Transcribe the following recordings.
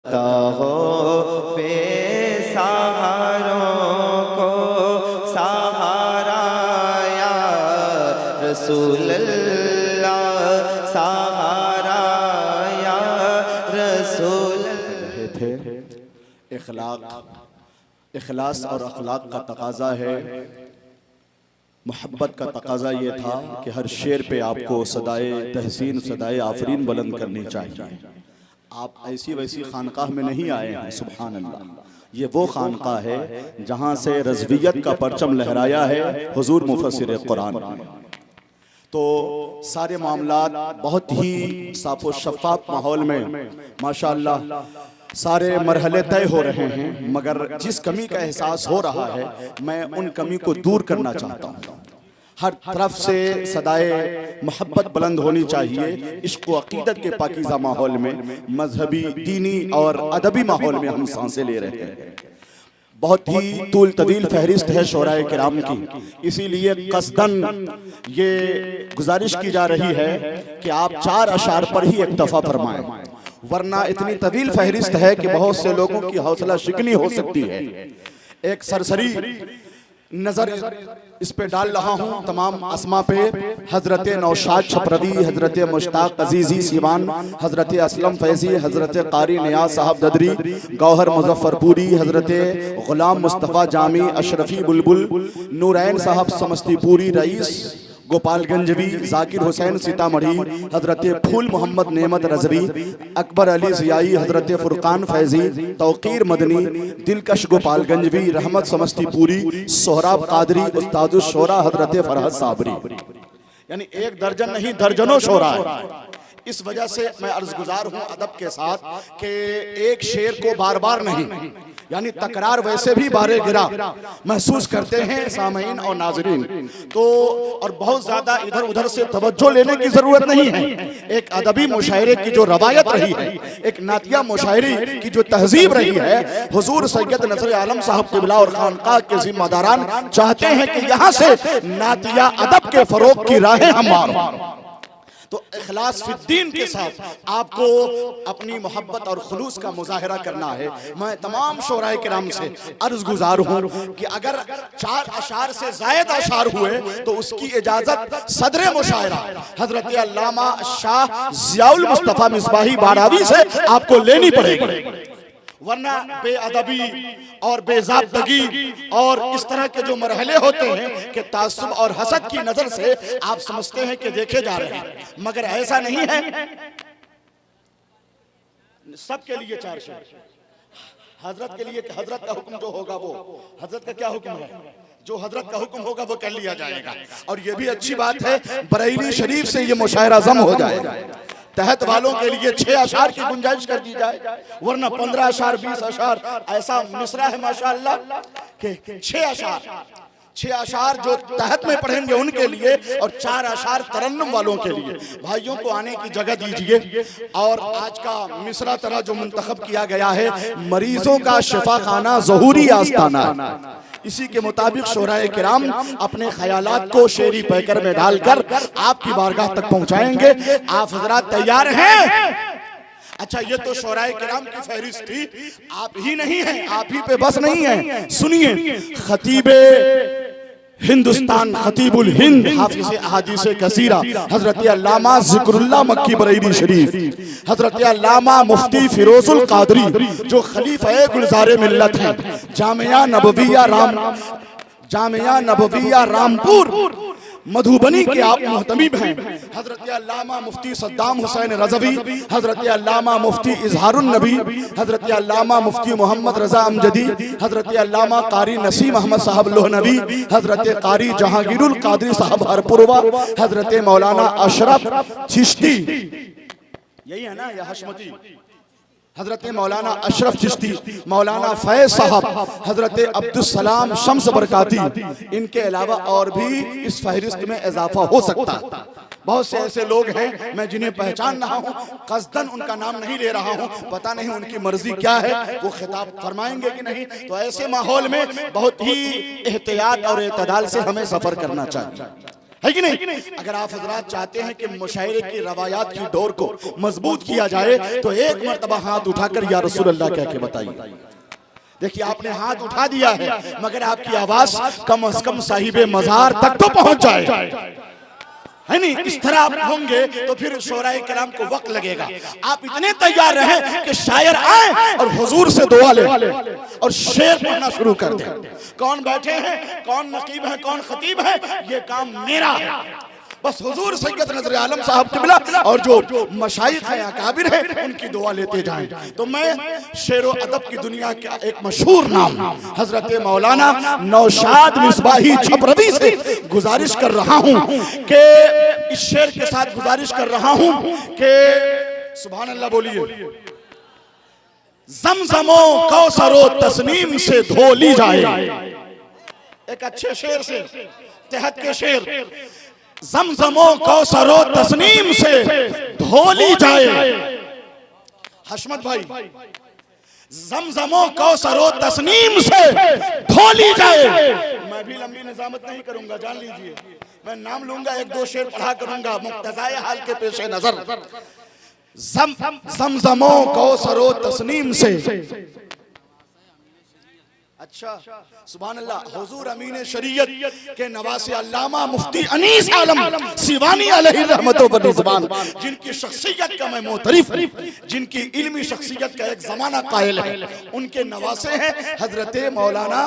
हो बेसहारों को सहारा या रसूल अल्लाह, सहारा या रसूल रहे थे। इखलास और अखलाक का तकाजा है, मोहब्बत का तकाजा ये था कि हर शेर पे आपको सदाए तहसीन सदाए आफरीन बुलंद करनी चाहिए। आप ऐसी वैसी खानकाह में नहीं आए हैं, सुभान अल्लाह। ये वो खानकाह है जहाँ से रज़वियत का परचम लहराया है हुजूर मुफस्सिर कुरान। तो सारे मामलात बहुत ही साफ़ो शफ़ाफ़ माहौल में माशाअल्लाह सारे मरहले तय हो रहे हैं, मगर जिस कमी का एहसास हो रहा है मैं उन कमी को दूर करना चाहता हूँ। हर तरफ से सदाए मोहब्बत बुलंद होनी चाहिए। इश्क व अकीदत के पाकीज़ा माहौल में, मजहबी दीनी और अदबी माहौल में हम सांसें ले रहे हैं। बहुत ही तूल तवील फहरिस्त है शोराए किराम की, इसीलिए कसदन ये गुजारिश की जा रही है कि आप 4 अशार पर ही इक्तफा फरमाएं, वरना इतनी तवील फहरिस्त है कि बहुत से लोगों की हौसला शिकनी हो सकती है। एक सरसरी नजर इस पे डाल रहा हूँ तमाम अस्मा पे। हजरत नौशाद छपरवी, हजरत मुश्ताक अजीजी सीवान, हजरत असलम फैजी, हजरत कारी नियाज साहब ददरी, गौहर मुजफ्फरपुरी, हजरत गुलाम मुस्तफ़ा जामी अशरफी बुलबुल, नूरैन साहब समस्तीपुरी रईस गोपालगंजवी, जाकिर हुसैन सीतामढ़ी, हजरत फूल मोहम्मद नेमत रजवी, अकबर अली ज़ियाई, हजरत फुरकान फैजी, तौकीर मदनी, दिलकश गोपालगंजवी, रहमत समस्तीपुरी, सोहराब कादरी, उस्तादुश शोरा हजरत फरहद साबरी। यानी एक दर्जन नहीं दर्जनों शोरा है। इस वजह से मैं अर्ज़गुजार हूँ अदब के साथ कि एक शेर को बार बार नहीं, यानी तकरार वैसे भी बारे गिरा महसूस करते हैं सामईन और नाजरीन, तो और बहुत ज्यादा इधर उधर से तवज्जो लेने की जरूरत नहीं है। एक अदबी मुशायरे की जो रवायत रही है, एक नातिया मुशायरे की जो तहजीब रही है, हुजूर सैयद नजर आलम साहब क़िबला और खानकाह के जिम्मेदारान चाहते हैं कि यहाँ से नातिया अदब के फरोग की राहें हम मारो। तो इखलास फिद्दीन के साथ आपको अपनी मोहब्बत और खुलूस का मुजाहिरा करना है। मैं तमाम शोराए किराम से अर्ज गुजार हूँ कि अगर 4 अशार से जायद अशार हुए तो उसकी इजाजत सदर मुशायरा हजरत अल्लामा शाह ज़ियाउल मुस्तफ़ा मिसबाही बारावी से आपको लेनी पड़ेगी, वरना बेअदबी और बेज़ाब्तगी और इस तरह के जो मरहले होते हैं कि तासुब और हसद की नजर से आप समझते हैं कि देखे जा रहे हैं, मगर ऐसा नहीं है। सबके लिए 4 शेर, हजरत के लिए हजरत का हुक्म जो होगा वो, हजरत का क्या हुक्म है, जो हजरत का हुक्म होगा वो कर लिया जाएगा। और ये भी अच्छी बात है बरेली शरीफ से ये मुशायरा जम हो जाएगा। तहत वालों के लिए 6 अशार की गुंजाइश कर दी जाए, वरना 15 अशार 20 अशार ऐसा मिसरा है माशाअल्लाह कि 6 अशार जो तहत में पढ़ेंगे उनके लिए और 4 अशार तरन्नुम वालों के लिए। भाइयों को आने की जगह दीजिए। और आज का मिसरा तरह जो मुंतखब किया गया है, मरीजों का शिफा खाना ज़हूरी आस्ताना, इसी के मुताबिक शोराए किराम अपने ख्यालात को शेरी पैकर में डालकर आपकी बारगाह तक पहुंचाएंगे। आप हजरात तैयार हैं? अच्छा, ये तो शोराए किराम की फहरिस्त थी, आप ही नहीं हैं, आप ही पे बस नहीं है। सुनिए, खतीबे हिंदुस्तान, खतीबुल हिंद, हाफिज़ अहादीस कसीरा हजरत अल्लामा ज़िक्रुल्लाह मक्की बरेली शरीफ, हजरत अल्लामा मुफ्ती फिरोजुल कादरी जो खलीफा गुलज़ारे मिल्लत हैं, जामिया नबविया रामपुर मधुबनी के आप मुहतमिम हैं। हजरत अल्लामा मुफ्ती सद्दाम हुसैन रज़वी, हजरत अल्लामा मुफ्ती इजहारुन नबी, हजरत अल्लामा मुफ्ती मोहम्मद रज़ा अमजदी, हजरत अल्लामा कारी नसीम अहमद साहब लोहनवी, हजरत कारी जहांगीरुल कादरी साहब हरपुरवा, हजरत मौलाना अशरफ चिश्ती, यही है ना या हशमती, हजरत मौलाना अशरफ चिश्ती, मौलाना फैज साहब, हजरत अब्दुस्सलाम शम्स बरकाती, इनके अलावा और भी इस फहरिस्त में इजाफा हो सकता है। बहुत से ऐसे लोग हैं मैं जिन्हें पहचान रहा हूँ, कसदन उनका नाम नहीं ले रहा हूँ, पता नहीं उनकी मर्जी क्या है, वो खिताब फरमाएंगे कि नहीं। तो ऐसे माहौल में बहुत ही एहतियात और एतदाल से हमें सफर करना चाहिए। है कि नहीं? अगर आप हजरात चाहते हैं कि मुशायरे की रवायात की डोर को मजबूत किया जाए तो एक मर्तबा हाथ उठाकर या रसूल अल्लाह कह के बताइए। देखिए आपने हाथ उठा दिया है मगर आपकी आवाज कम से कम साहिब मजार तक तो पहुंच जाए, है नहीं? इस तरह आप होंगे तो फिर शोराए कराम को वक्त लगेगा। आप इतने तैयार रहें कि शायर आए और हुजूर से दुआ ले और शेर पढ़ना शुरू कर दे। कौन बैठे हैं, कौन नकीब है, कौन खतीब है, ये काम मेरा है। बस हुजूर सैयद नजर आलम साहब क़िबला और जो मशाइख हैं, अकाबिर हैं, उनकी दुआ लेते जाएं। तो मैं शेर व अदब की दुनिया का एक मशहूर नाम हजरत मौलाना नौशाद मिसबाही छपरवी से गुजारिश कर रहा हूं कि इस शेर के साथ गुजारिश कर रहा हूं कि सुभान अल्लाह बोलिए। ज़मज़मो कौसरो तस्नीम से धो ली जाए। एक अच्छे शेर से तहत के शेर, ज़मज़मो कौसरो तस्नीम से धो ली जाए। हशमत भाई, ज़मज़मो कौसरो तस्नीम से धो ली जाए। मैं भी लंबी निजामत नहीं करूंगा, जान लीजिए। मैं नाम लूंगा, एक दो शेर पढ़ा करूंगा मुक्तज़ाए हाल के पेशे नजर। ज़मज़मो कौसरो तस्नीम से, अच्छा सुभान अल्लाह। हुजूर अमीन शरीयत के नवासे अल्लामा मुफ्ती अनीस आलम सिवानी अलैहि रहमतों व रिज़वान, जिनकी शख्सियत का मैं मोतरिफ, जिनकी इल्मी शख्सियत का एक जमाना कायल है, उनके नवासे हैं हजरत मौलाना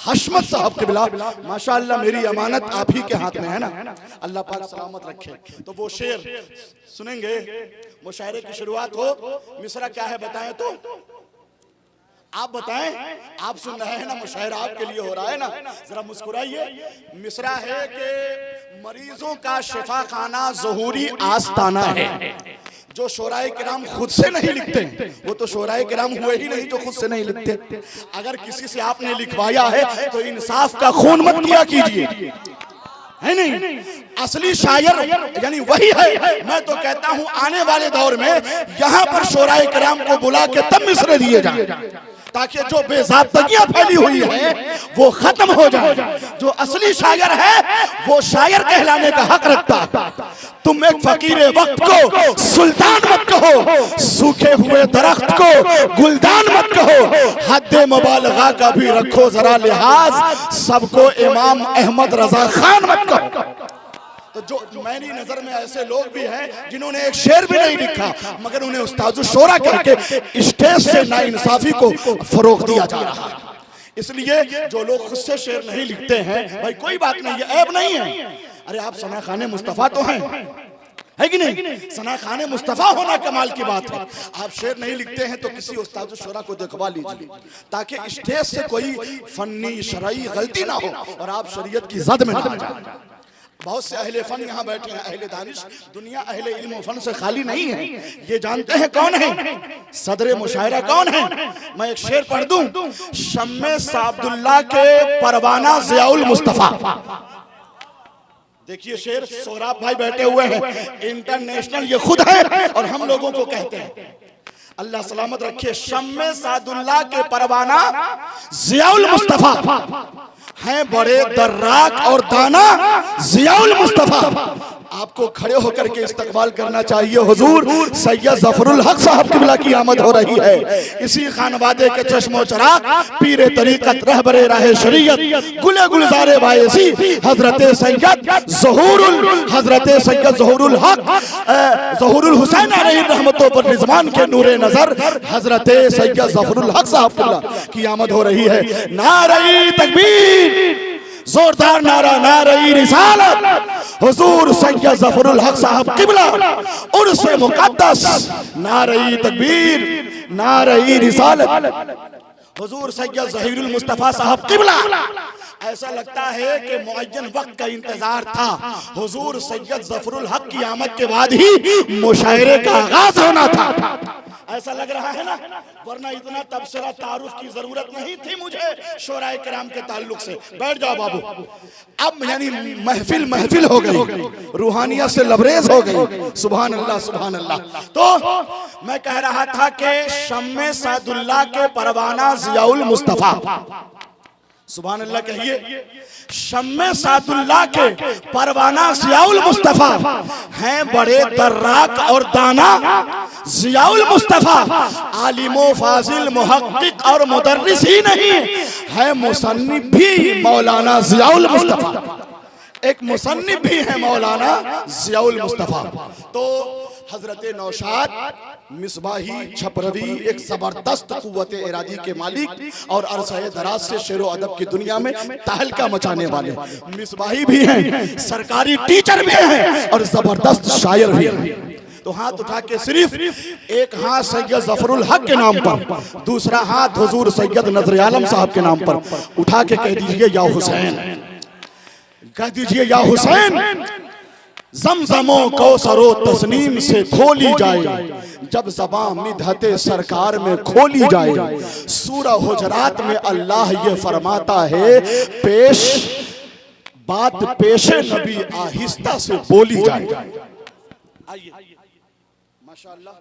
हशमत साहब क़िबला। माशाअल्लाह मेरी अमानत आप ही के हाथ में है ना, अल्लाह पाक सलामत रखे। तो वो शेर सुनेंगे। मुशायरे की शुरुआत हो, मिसरा क्या है बताएं तो आप बताएं। आप सुन रहे हैं ना, मुशायरा आपके लिए हो रहा है ना, जरा मुस्कुराइए। मिसरा है कि मरीजों का शिफा खाना ज़हूरी आस्ताना है। जो शोराए किराम खुद से नहीं लिखते, वो तो शोराए किराम हुए ही नहीं जो खुद से नहीं लिखते। अगर किसी से आपने लिखवाया है तो इंसाफ का खून मत किया कीजिए, है नहीं? असली शायर यानी वही है। मैं तो कहता हूं आने वाले दौर में यहां पर शोराए किराम को बुला के तब मिसरे दिए जाए ताकि जो बेज़ाब्तगियां फैली हुई है वो खत्म हो जाए। जो असली शायर है वो शायर कहलाने का हक रखता है। तुम एक फकीर वक्त को सुल्तान मत कहो, सूखे हुए दरख्त को गुलदान मत कहो, हद मुबालगा का भी रखो जरा लिहाज, सबको इमाम अहमद रजा खान मत कहो। तो जो मेरी नजर में ऐसे लोग भी हैं जिन्होंने एक शेर भी नहीं लिखा मगर उन्हें उस्ताद शोरा करके स्टेज से नाइंसाफी को फरोग दिया जा रहा है। इसलिए जो लोग खुद से शेर नहीं लिखते हैं, भाई कोई बात नहीं है, ऐब नहीं है। अरे आप सना खाने मुस्तफा तो हैं, है कि नहीं? सना खाने मुस्तफा होना कमाल की बात है। आप शेर नहीं लिखते हैं तो किसी उस्ताद शोरा को दिखवा लीजिए ताकि स्टेज से कोई फन्नी शरई गलती ना हो और आप शरीयत की जद में ना आ जाए। बहुत से अहले फन यहाँ बैठे हैं, अहले दानिश। दुनिया अहले इल्म फन से खाली नहीं है। ये जानते हैं कौन है सदरे मुशायरा, कौन है? मैं एक शेर पढ़ दूं। शम्मे साब्दुल्लाह के परवाना ज़ियाउल मुस्तफा। देखिए शेर, सोहराब भाई बैठे हुए हैं, इंटरनेशनल ये खुद है और हम लोगों को कहते हैं। अल्लाह सलामत रखे। शम्मे सादुल्लाह के परवाना ज़ियाउल मुस्तफा हैं बड़े दर्राक और दाना ज़ियाउल मुस्तफा। आपको खड़े होकर के इस्तकबाल करना चाहिए। हुजूर सैयद ज़फरुल हक साहब क़िबला की आमद हो रही है। इसी खानवादे के चश्मो चराग पीरे तरीक़त रहबरे राहे शरीयत गुले गुलज़ारे बायसी हज़रत सैयद ज़हूरुल हक ज़हूरुल हुसैन अलैहि रहमतों पर रिज़वान के नूरे नज़र हज़रत सैयद ज़फरुल हक साहब क़िबला की आमद हो रही है। नारे तकबीर, जोरदार नारा नारे रिसालत। हुजूर सैयद ज़फरुल हक साहब क़िबला उर्स मुक़द्दस, नारे तकबीर, नारे रिसालत। हुजूर सैयद ज़हीरुल मुस्तफ़ा साहब क़िबला। ऐसा लगता है कि मुअय्यन वक्त का इंतजार था। हुजूर सैयद ज़फरुल हक की आमद के बाद ही मुशायरे का आगाज होना था। ऐसा लग रहा है ना, वरना इतना तबसरा तारुफ की जरूरत नहीं थी मुझे शोराए किराम के ताल्लुक से। बैठ जाओ बाबू। अब यानी महफिल हो गई, रूहानियत से लबरेज हो गई। सुभान अल्लाह, सुभान अल्लाह। तो मैं कह रहा था कि शम्मे सादुल्लाह के परवाना ज़ियाउल मुस्तफा सुभान अल्लाह कहिए। शम्मे सादुल्लाह के परवाना जियाउल मुस्तफा हैं बड़े दर्राक और दाना जियाउल मुस्तफा, आलिमो फाजिल मुहक्किक और मुदर्रिस ही नहीं है मुसन्निफ भी मौलाना जियाउल मुस्तफा। एक मुसन्निफ भी है मौलाना जियाउल मुस्तफा। तो हजरत नौशाद मिसबाही छपरवी एक जबरदस्त कुव्वत इरादी के मालिक और अरसाए दराज से शेरो अदब की दुनिया में तहलका मचाने वाले मिसबाही भी हैं, सरकारी टीचर भी हैं और जबरदस्त शायर भी हैं। तो हाथ उठा के सिर्फ एक हाथ सैयद जफरुल हक के नाम पर, दूसरा हाथ हुजूर सैयद नजर आलम साहब के नाम पर उठा के कह दीजिए या हुसैन, कह दीजिए या हुसैन। जमजमो कौसरो तस्नीम से धोली जाए, जब ज़बां मिदहते सरकार में खोली जाए। सूरा हुजरात में अल्लाह ये फरमाता है, पेश बात पेशे नबी आहिस्ता से बोली जाए। आइए माशाअल्लाह।